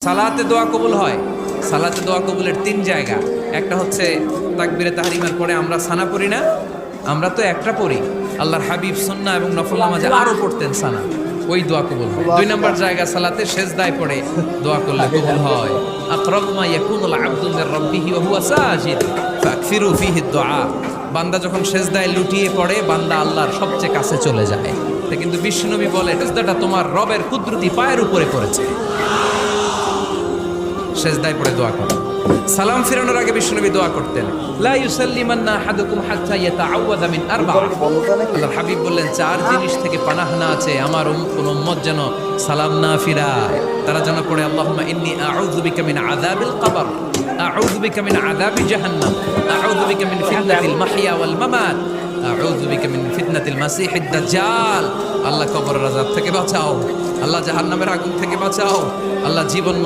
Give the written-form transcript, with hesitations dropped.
সালাতে দোয়া কবুল হয়। সালাতে দোয়া কবুলের 3 জায়গা। একটা হচ্ছে তাকবীরে তাহরিমার পরে আমরা সানা পড়ি না, আমরা তো একটা পড়ি। আল্লাহর হাবিব সুন্নাহ এবং নফল নামাজে আরো পড়তেন সানা, ওই দোয়া কবুল হয়। 2 নম্বর জায়গা সালাতে সেজদায় পড়ে দোয়া করলে কবুল হয়। আকরাবু মা ইয়াকুনুল আবদু মির রাব্বিহি ওয়া হুয়া সাজিদ ফাকফিরু ফিহি দুআ। বান্দা যখন সেজদায় লুটিয়ে পড়ে, বান্দা আল্লাহর সবচেয়ে কাছে চলে যায়। তা কিন্তু বিশ্বনবী বলে, সেজদাটা তোমার রবের কুদরতি পায়ের উপরে পড়েছে। সেজদায় পড়ে দোয়া করো। সালাম ফিরানোর আগে বিশ্বনবী দোয়া করতেন, লা ইউসাল্লিমান্না আহাদুকুম হাত্তা ইয়াতাআওয়াযা মিন আরবা'a। আল্লাহর হাবিব বললেন, 4 জিনিস থেকে পানাহ না আছে আমার কোন উম্মত যেন সালাম না ফিরায়। তারা যেন পড়ে, আল্লাহুম্মা ইন্নী আউযু বিকা মিন আযাবিল কবর, আউযু বিকা মিন আযাবি জাহান্নাম, আউযু বিকা মিন ফিতনাতিল মাহইয়া ওয়াল মামাত, আউযু বিকা মিন ফিতনাতিল মাসিহিদ দাজ্জাল। আল্লাহ কবরের আযাব থেকে বাঁচাও, আল্লাহ জাহান্নামের আগুন থেকে বাঁচাও, আল্লাহ জীবন